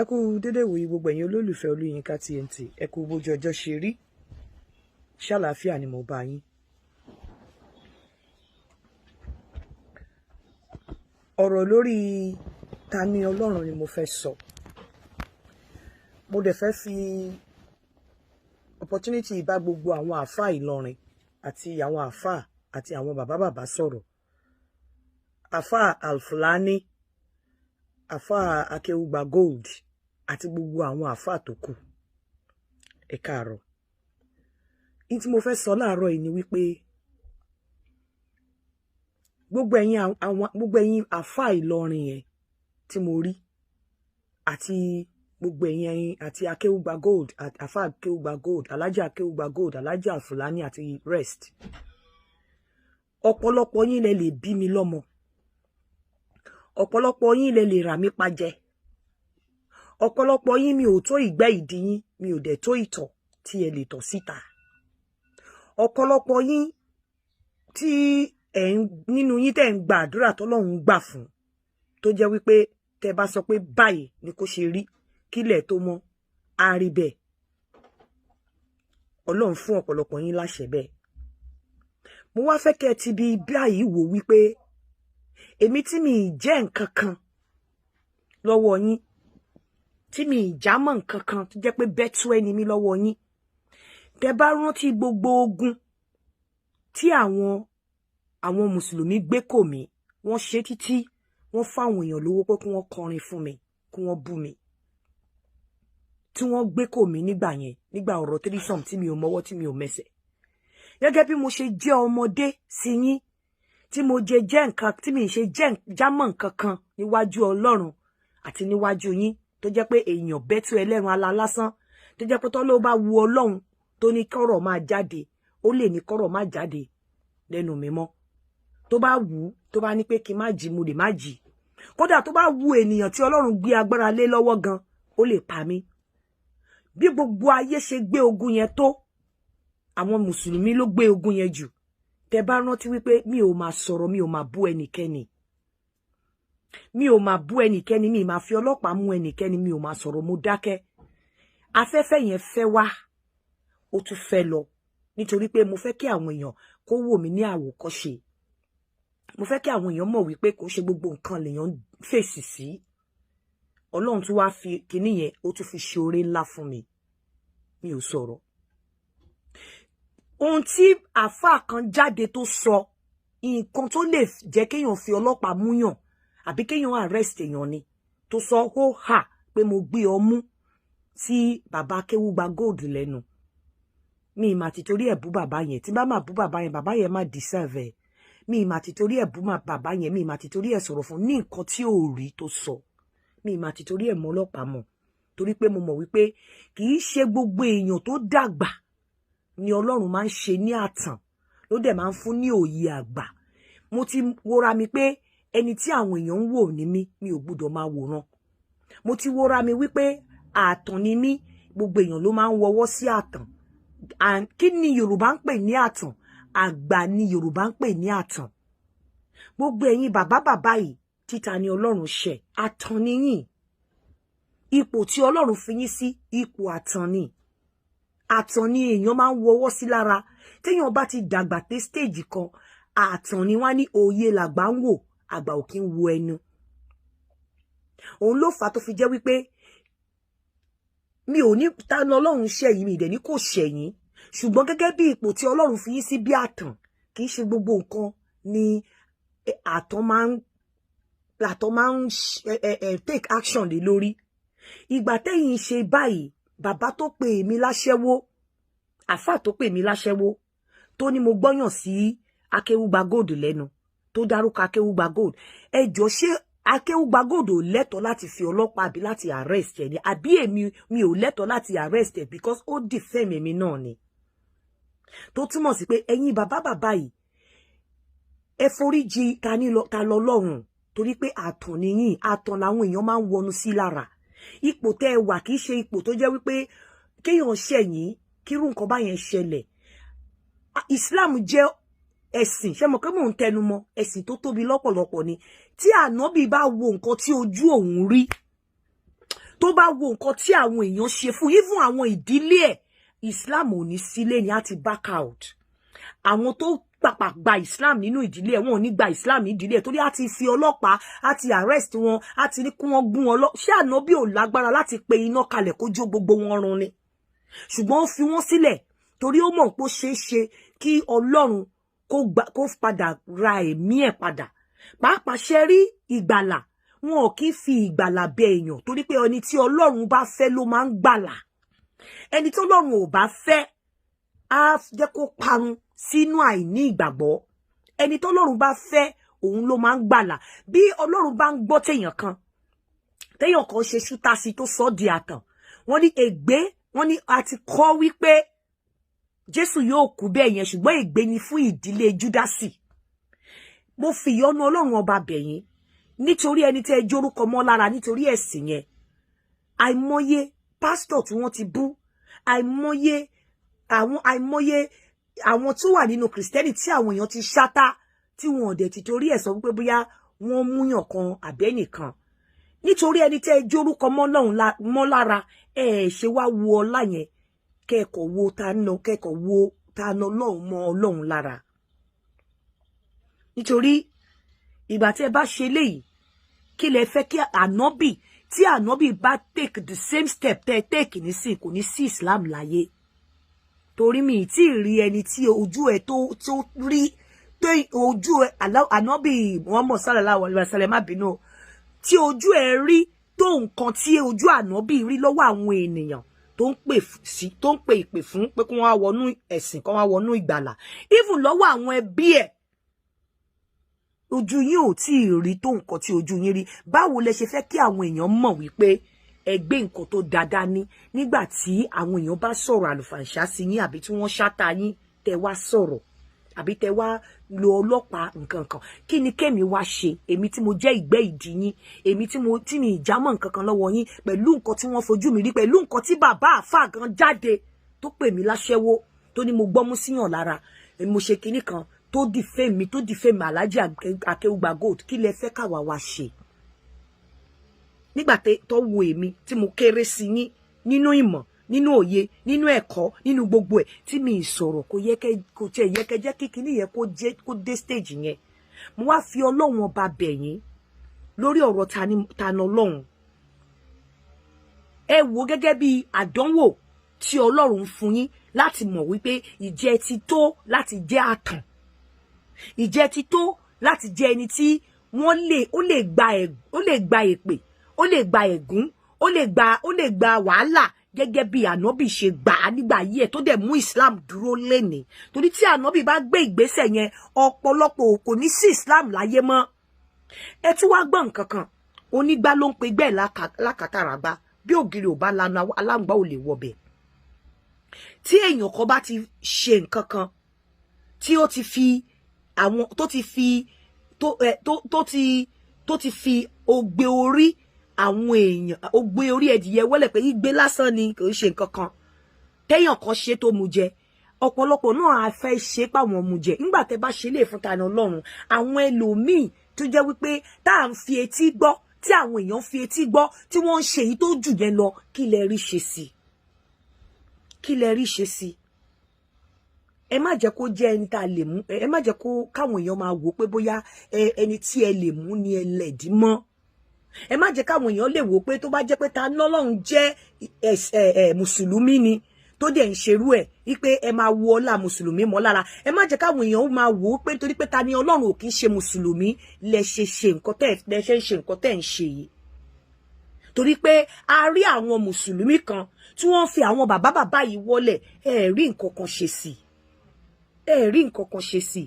ẹ kú dédé ìwòyí gbogbo ẹ̀yin olólùfẹ́ Yinka Tnt, ẹ kú bójú ọjọ́ ṣe rí, ṣàlàáfíà ni mo bá yín. ọ̀rọ̀ lórí Tani Ọlọhun ni mo fẹ́ sọ. Mo dẹ̀ fẹ́ fi opportunity bá gbogbo àwọn àfáà Ìlọrin àti àwọn àfáà àti àwọn bàbá sọ̀rọ̀. Àfáà Alfani, Alfa Akeugbagold àti gbogbo àwọn àfáà tó kù. Ẹ káàárọ̀. In tí mo fẹ́ sọ láàárọ̀ yìí ni wípé gbogbo ẹ̀yin àfáà Ìlọrin yẹn tí mo rí àti gbogbo ẹ̀yin àti Akeugbagold, Alfa Akeugbagold, Alhaja Akeugbagold, Alhaja Fulani àti rest. Ọ̀pọ̀lọpọ̀ yín lẹ lè bí mi lọ́mọ. Ọ̀pọ̀lọpọ̀ yín lẹ lè rà mí pa jẹ. Ọ̀pọ̀lọpọ̀ yín mi ò tó ìgbẹ́ ìdí yín, mi ò dẹ̀ tó ìtọ̀ tí ẹ lè tọ̀ síta. Ọ̀pọ̀lọpọ̀ yín tí nínú yín tẹ́ ń gba àdúrà tọ́lọ́run gbà fún, tó jẹ́ wípé tẹ́ bá sọ pé báyìí ni kó ṣe rí kílẹ̀ tó mọ́, á rí bẹ́ẹ̀. Ọlọ́run fún ọ̀pọ̀lọpọ̀ yín láṣẹ bẹ́ẹ̀. Mo wá fẹ́ kẹ́ ti bí báyìí wò wípé èmi tí mi jẹ́ nǹkan kan lọ́wọ́ yín, tí mi jámọ́ nǹkan kan tó jẹ́ pé bẹ́tú ẹni mi lọ́wọ́ yín. Tẹ́ bá rántí gbogbo ogun tí àwọn mùsùlùmí gbé kò mí, wọ́n ṣe títí wọ́n fáwọn èèyàn lówó pé kí wọ́n kọrin fún mi, kí wọ́n bú mi. Tí wọ́n gbé kò mí nígbà yẹn, nígbà ọ̀rọ̀ tírísọ̀m tí mi ò mọwọ́ tí mi ò mẹsẹ̀. Gẹ́gẹ́ bí mo ṣe jẹ́ ọmọdé sí yín, tí mo jẹ́ nǹkan tí mi ṣe jámọ́ nǹkan kan níwájú Ọlọ́run àti níwájú yín, tó jẹ́ pé èèyàn bẹ́tú ẹlẹ́ran ala lásán, tó jẹ́ pé tọ́lọ́ bá wu Ọlọ́run tó ní kọ́rọ̀ máa jáde, ó lè ní kọ́rọ̀ máa jáde lẹ́nu mi mọ́. Tó bá wù, tó bá ní pé kí n má jí, mo lè má jí. Kódà tó bá wu ènìyàn tí Ọlọ́run gbé agbára lé lọ́wọ́ gan, ó lè pa mí. Bí gbogbo ayé ṣe gbé ogun yẹn tó, àwọn mùsùlùmí ló gbé ogun yẹn jù. Tẹ́ bá rántí wípé mi ò máa sọ̀rọ̀, mi ò máa bú ẹnikẹ́ni. Mi ò máa bú ẹnikẹ́ni, mi máa fi ọlọ́pàá mú ẹnikẹ́ni, mi ò máa sọ̀rọ̀, mo dákẹ́. Afẹ́fẹ́ yẹn fẹ́ wá, ó tún fẹ́ lọ. Nítorí pé mo fẹ́ kí àwọn èèyàn kó wò mí ní àwòkọ́ṣe. Mo fẹ́ kí àwọn èèyàn mọ̀ wípé kò ṣe gbogbo nǹkan lèèyàn fèsì sí. Ọlọ́run tún wá fi kinní yẹn, ó tún fi ṣe oore ńlá fún mi. Mi ò sọ̀rọ̀. Ohun tí àfáà kan jáde tó sọ, nǹkan tó lè jẹ́ kéèyàn fi ọlọ́pàá múyàn àbí kéèyàn arrest èèyàn ni, tó sọ ó hà pé mo gbé ọmú sí bàbá Akeugbagold lẹ́nu. Mi mà ti torí ẹ̀ bú bàbá yẹn. Tí bá máa bú bàbá yẹn má deserve ẹ̀. Mi mà ti torí ẹ̀ bú bàbá yẹn, mi mà ti torí ẹ̀ sọ̀rọ̀ fún ní nǹkan tí ò rí tó sọ. Mi mà ti torí ẹ̀ mọ́ ọlọ́pàá mọ̀. Torí pé mo mọ̀ wípé kì í ṣe gbogbo èèyàn tó dàgbà ni Ọlọ́run máa ń ṣe ní àtàn, ló dẹ̀ máa ń fún ní òye àgbà. Mo ti wora mi pé ẹni tí àwọn èèyàn ń wò ní mi ò gbọ́dọ̀ máa wòran. Mo ti wora mi wípé àtàn ni mí, gbogbo èèyàn ló máa ń wọwọ́ sí àtàn. Kí ni Yorùbá ń pè ní àtàn? Àgbà ni Yorùbá ń pè ní àtàn. Gbogbo ẹ̀yin bàbá yìí tí Tani Ọlọhun ṣẹ̀, àtàn ni yín. Ipò tí Ọlọ́run fi yín sí, ipò àtàn ni. Àtàn ni èèyàn máa ń wọwọ́ sí lára. Téèyàn bá ti dàgbà dé stage kan, àtàn ni wọ́n ní òye làgbà ń wò, àgbà ò kí ń wo ẹnu. Òun ló fà tó fi jẹ́ wípé mi ò ní Tani Ọlọhun ṣẹ̀yìn, mi dẹ̀ ní kò ṣẹ̀yìn. Ṣùgbọ́n gẹ́gẹ́ bí ipò tí Ọlọ́run fi yín sí bí àtàn, kì í ṣe gbogbo nǹkan ni àtàn máa ń take action lé lórí. Ìgbà tẹ́yìn ṣe báyìí, bàbá tó pè mí láṣẹ́wó, àfáà tó pè mí láṣẹ́wó, tó ní mo gbọ́yàn sí Akeugbagold lẹ́nu, tó dárúkọ Akeugbagold. Ẹ jọ̀ọ́, ṣé Akeugbagold ò lẹ́tọ̀ọ́ láti fi ọlọ́pàá àbí láti arrest ẹ̀ ni? Àbí mi ò lẹ́tọ̀ọ́ láti arrest ẹ̀ because ó defame èmi náà ni? Tó túmọ̀ sí pé ẹ̀yin bàbá yìí, ẹ foríjì Tani Ọlọhun, torí pé àtàn ni yín. Àtàn làwọn èèyàn máa ń wọnú sí lára. Ipò tẹ́ ẹ wà kì í ṣe ipò tó jẹ́ wípé kéèyàn ṣẹ̀yìn, kírú nǹkan báyẹn ṣẹlẹ̀. Islam jẹ́ ẹ̀sìn, ṣé mo pé mò ń tẹnu mọ́, ẹ̀sìn tó tóbi lọ́pọ̀lọpọ̀ ni. Tí ànábì bá wo nǹkan tí ojú òun rí, tó bá wo nǹkan tí àwọn èèyàn ṣe fún even àwọn ìdílé ẹ̀, Islam ò ní sílé ni á ti back out. Àwọn tó pàpà gba Islam nínú ìdílé ẹ̀, wọn ò ní gba Islam ní ìdílé ẹ̀ torí á ti fi ọlọ́pàá, á ti arrest wọn, á ti ní kí wọ́n gún wọn lọ. Ṣé Ànábì ò lágbára láti pe iná kalẹ̀ kó jó gbogbo wọn run ni? Ṣùgbọ́n ó fi wọ́n sílẹ̀ torí ó mọ̀ pé ó ṣeé ṣe kí Ọlọ́run kó padà ra ẹ̀mí ẹ̀ padà. Pàápàá ṣe rí ìgbàlà, wọn ò kí fi ìgbàlà bẹ èèyàn torí pé ẹni tí Ọlọ́run bá fẹ́ ló máa ń gbàlà. Ẹni tí Ọlọ́run ò bá fẹ́ á jẹ́ kó parun sínú àìní ìgbàgbọ́. Ẹni tí Ọlọ́run bá fẹ́ òun ló máa ń gbàlà. Bí Ọlọ́run bá ń gbọ́ téèyàn kan ṣe ṣúta sí tó sọ di àtàn, wọ́n ní ègbé, wọ́n ní a ti kọ́ wípé Jésù yóò kú bẹ́ẹ̀ yẹn, ṣùgbọ́n ègbé ni fún ìdílé Júdásì. Mo fi ìyọ́nú Ọlọ́run ọba bẹ̀ yín nítorí ẹni tí ẹ jórúkọ mọ́ lára nítorí ẹ̀sìn yẹn. Àìmọye pásítọ̀ tí wọ́n ti bú, àìmọye àwọn tó wà nínú Kristẹni tí àwọn èèyàn ti ṣátá tí wọn ò dẹ̀ ti torí ẹ̀ sọ wípé bóyá wọ́n múyàn kan àbẹ́nìkan. Nítorí ẹni tí ẹ jórúkọ mọ́ lára, ẹ ṣe wá wo ọlá yẹn kẹ́kọ̀ọ́ wo Tani Ọlọhun mọ́ Ọlọ́run lára. Nítorí ìgbà tí ẹ bá ṣe léyìí, kí lẹ fẹ́ kí Ànábì, tí Ànábì bá take the same step tẹ́ take nísìn, kò ní sí Islam láyé. Torí mi tí rí ẹni tí ojú ẹ̀ tó rí tó ojú ẹ̀ Ànábì Muhammad sallallahu alaihi wasallam má bínú, tí ojú ẹ̀ rí tó nǹkan tí ojú Ànábì rí lọ́wọ́ àwọn ènìyàn tó ń pè ìpè fún pé kí wọ́n wá wọnú ẹ̀sìn, kí wọ́n wá wọnú ìgbàlà, even lọ́wọ́ àwọn ẹbí ẹ̀. Ojú yín ò tí ì rí tó nǹkan tí ojú yín rí. Báwo lẹ ṣe fẹ́ kí àwọn èèyàn mọ̀ wípé ẹ gbé nǹkan tó dáadáa ní nígbà tí àwọn èèyàn bá sọ̀rọ̀ àlùfàǹṣá sí yín àbí tí wọ́n ṣáta yín tẹ́ wá sọ̀rọ̀ àbí tẹ́ wá lo ọlọ́pàá nǹkan kan? Kí ni kémi wá ṣe, èmi tí mo jẹ́ ìgbẹ́ ìdí yín, èmi tí mi ìjámọ̀ nǹkan kan lọ́wọ́ yín, pẹ̀lú nǹkan tí wọ́n fojú mi rí, pẹ̀lú nǹkan tí bàbá àfáà gan jáde tó pè mí láṣẹ́wó, tó ní mo gbọ́mú síyàn lára, mo ṣe kinní kan, tó defame Alhaji Akeugbagold. Kí lẹ fẹ́ káwa wá ṣe? Nígbà tó wo èmi tí mo kéré sí yín nínú ìmọ̀, nínú òye, nínú ẹ̀kọ́, nínú gbogbo ẹ̀, tí mi sọ̀rọ̀ kò tiẹ̀ yẹ kẹ́ jẹ́ kí kinní yẹn kó dé stage yẹn. Mo wá fi Ọlọ́run ọba bẹ̀ yín lórí ọ̀rọ̀ Tani Ọlọhun. Ẹ wò gẹ́gẹ́ bí àdánwò tí Ọlọ́run fún yín láti mọ̀ wípé ìjẹ́ ti tó láti jẹ́ àtàn. Ìjẹ́ ti tó láti jẹ́ ẹni tí ó lè gba èpè, ó lè gba ẹ̀gún, ó lè gba wàhálà gẹ́gẹ́ bí Ànábì ṣe gbà á nígbà yí ẹ̀ tó dẹ̀ mú Islam dúró lénìí. Torí tí Ànábì bá gbé ìgbésẹ̀ yẹn, ọ̀pọ̀lọpọ̀ kò ní sí Islam láyé mọ́. Ẹ tún wá gbọ́ nǹkan kan, onígbá ló ń pe gbẹ́ lákàtàràgbá, bí ògiri ò bá lanu aláǹgbá ò lè wọbẹ̀. Tí èèyàn kan bá ti ṣe nǹkan kan tí ó ti fi àwọn tó ti fi ogbe orí àwọn èèyàn, ogbe orí ẹdìyẹ wọlé pé igbe lásán ni, kò ṣe nǹkan kan, téèyàn kan ṣe tó mu jẹ, ọ̀pọ̀lọpọ̀ náà á fẹ́ ṣe páwọn mu jẹ. Nígbà tẹ́ bá ṣe lè fún Tani Ọlọhun, àwọn ẹlòmíì tó jẹ́ wípé tá à ń fi etí gbọ́, tí àwọn èèyàn fi etí gbọ́, tí wọ́n ń ṣe èyí tó jù yẹn lọ, kí lẹ rí ṣe sí? Kí lẹ rí ṣe sí? Ẹ má jẹ́ kó jẹ́ ẹni tá a lè mú, ẹ má jẹ́ kó káwọn èèyàn máa wò pé bóyá ẹni tí ẹ lè mú ni ẹ lẹ̀dí mọ́. Ẹ má jẹ́ káwọn èèyàn lè wò pé tó bá jẹ́ pé Tani Ọlọhun jẹ́ mùsùlùmí ni tó dẹ̀ ń ṣerú ẹ̀ wípé ẹ máa wo ọlá mùsùlùmí mọ́ lára. Ẹ má jẹ́ káwọn èèyàn máa wò pé torí pé Tani Ọlọhun ò kì í ṣe mùsùlùmí lẹ ṣe nǹkan tẹ́ ń ṣe yìí. Torí pé a rí àwọn mùsùlùmí kan tí wọ́n fi àwọn bàbá yìí wọlẹ̀, ẹ rí nǹkan kan ṣe sí. Ẹ rí nǹkan kan ṣe sí.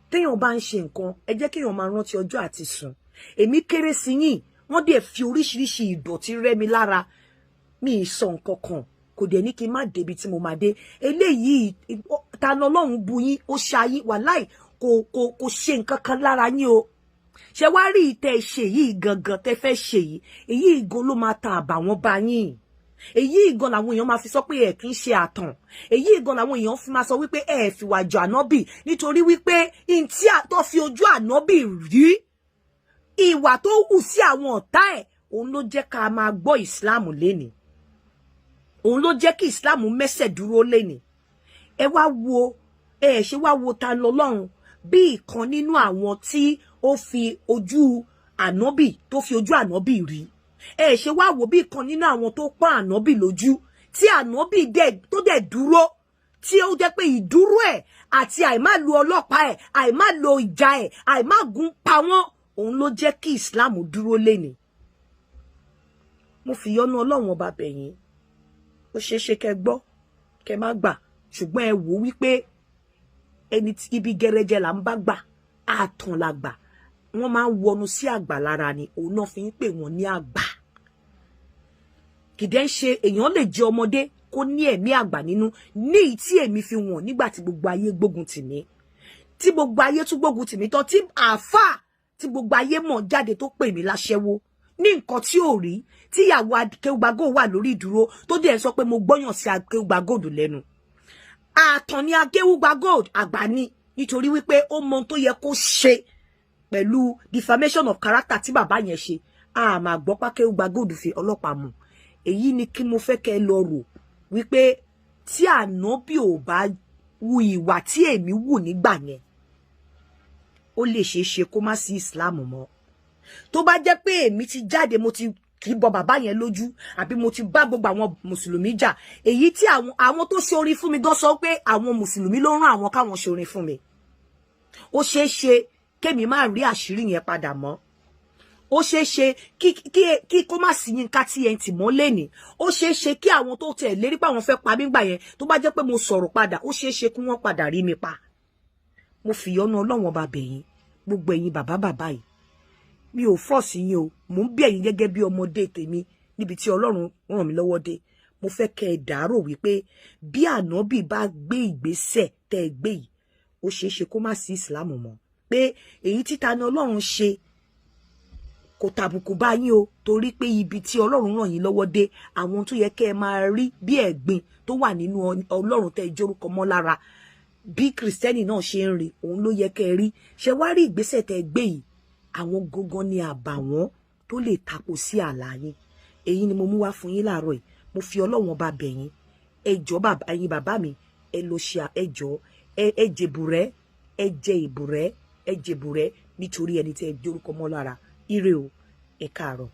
Téèyàn bá ń ṣe nǹkan, ẹ jẹ́ kéèyàn máa rántí ọjọ́ àti sùn. Èmi kéré sí yín, wọ́n dẹ̀ fi oríṣiríṣi ìdọ̀tí rẹ́ mi lára. Mi ì sọ nǹkan kan, kò dẹ̀ ní kí n má débi tí mo máa dé. Eléyìí Tani Ọlọhun bu yín, ó ṣayí, wàláì kò ṣe nǹkan kan lára yín o. Ṣé wá rí ìtẹ́ ṣe yìí gangan tẹ́ fẹ́ ṣe yìí, èyí ìgan ló máa ta àbàwọ́n bá yín. Èyí ìgan làwọn èèyàn máa fi sọ pé ẹ kì í ṣe àtàn. Èyí ìgan làwọn èèyàn fi máa sọ wípé ẹ fi wà jọ Ànábì, nítorí wípé tó fi ojú Ànábì rí, ìwà tó hù sí àwọn ọ̀tá ẹ̀, òun ló jẹ́ ká máa gbọ́ Islam lénìí, òun ló jẹ́ kí Islam mẹ́sẹ̀ dúró lénìí. Ẹ wá wo ṣe wá wo Tani Ọlọhun bí ìkan nínú àwọn tí ó fi ojú ànábì tó fi ojú ànábì rí. Ṣe wá wo bí ìkan nínú àwọn tó pọ́n ànábì lójú tí ànábì tó dẹ̀ dúró, tí ó jẹ́ pé ìdúró ẹ̀ àti àìmá lo ọlọ́pàá ẹ̀, àìmá lo ìjà ẹ̀, àìmá gun pa wọ́n, òun ló jẹ́ kí Islam dúró lénìí. Mo fi yọ́nú Ọlọ́run ọba bẹ̀yìn, ó ṣeéṣe kẹ́ gbọ́ kẹ́ má gbà, ṣùgbọ́n ẹ wò wípé ẹni tí ibi gẹrẹjẹ là ń bá gbà, àtàn la gbà. Wọ́n máa ń wọnú sí àgbà lára ni, òun náà fi ń pè wọ́n ní àgbà. Kìdẹ́ ń ṣe èèyàn lè jẹ́ ọmọdé kó ní ẹ̀mí àgbà nínú, ní tí èmi fi wọ̀n nígbà tí gbogbo ayé gbógun tì mí, tí gbogbo ayé tún gbógun tì mí tán, tí àáfà tí gbogbo ayé mọ̀ jáde tó pè mí láṣẹ́wó ní nǹkan tí ò rí, tí ìyàwó Akeugbagold wà lórí ìdúró tó dẹ̀ sọ pé mo gbọ́yàn sí Akeugbagold lẹ́nu. Àtàn ni Akeugbagold àgbà ni, nítorí wípé ó mọ ohun tó yẹ kó ṣe pẹ̀lú defamation of character tí bàbá yẹn ṣe. A máa gbọ́ pé Akeugbagold fi ọlọ́pàá mú. Èyí ni kí mo fẹ́ kẹ́ lọ rò wípé tí ànábì ò bá wu ìwà tí èmi wù nígbà yẹn, ó lè ṣe kó má sí Islam mọ́. Tó bá jẹ́ pé èmi ti jáde, mo ti kì í bọ bàbá yẹn lójú, àbí mo ti bá gbogbo àwọn mùsùlùmí jà, èyí tí àwọn tó ṣe orin fún mi gan sọ pé àwọn mùsùlùmí ló rán àwọn káwọn ṣe orin fún mi. Ó ṣeé ṣe kémi má rí àṣírí yẹn padà mọ́. Ó ṣeé ṣe kí kó má sí Yinka Tnt mọ́ lénìí. Ó ṣeé ṣe kí àwọn tó tẹ̀ lérí pé àwọn fẹ́ pa mí gbà yẹn, tó bá jẹ́ pé mo sọ̀rọ̀ padà, ó ṣeé ṣe kí wọ́n padà rí mi pa. Mo fi yọ́nú Ọlọ́run ọba bẹ̀yìn, gbogbo ẹ̀yin bàbá yìí, mi ò fọ́ọ̀sì yín o, mò ń bí ẹ̀yin gẹ́gẹ́ bí ọmọdé tèmi níbi tí Ọlọ́run ràn mí lọ́wọ́ dé. Mo fẹ́ kẹ́ ẹ dàárò wípé bí ànábì bá gbé ìgbésẹ̀ tẹ́ ẹ gbé yìí, ó ṣeé ṣe kó má sí Islam mọ́. Pé èyí tí Tani Ọlọhun ṣe kò tàbùkù bá yín o, torí pé ibi tí Ọlọ́run ràn yín lọ́wọ́ dé, àwọn tó yẹ kẹ́ ẹ máa rí bí ẹ̀gbin tó wà nínú Ọlọ́run tẹ́ ẹ jórúkọ mọ́ lára, bí Kristẹni náà ṣe ń rí, òun ló yẹ kẹ́ ẹ rí. Ṣé wá rí ìgbésẹ̀ tẹ́ ẹ gbé yìí, àwọn gangan ni àbàwọ́n tó lè tapo sí àlá yín. Èyí ni mo mú wá fún yín láàárọ̀ yìí. Mo fi Ọlọ́run ọba bẹ̀ yín, ẹ jọ̀ọ́ bàbá, ẹ̀yin bàbá mi, ẹ lọ ṣe ẹ jọ̀ọ́ ẹ jèbùrẹ́, ẹ jẹ ìbùrẹ́, ẹ jèbùrẹ́ nítorí ẹni tí ẹ jórúkọ mọ́ lára. Ire o, ẹ káàárọ̀.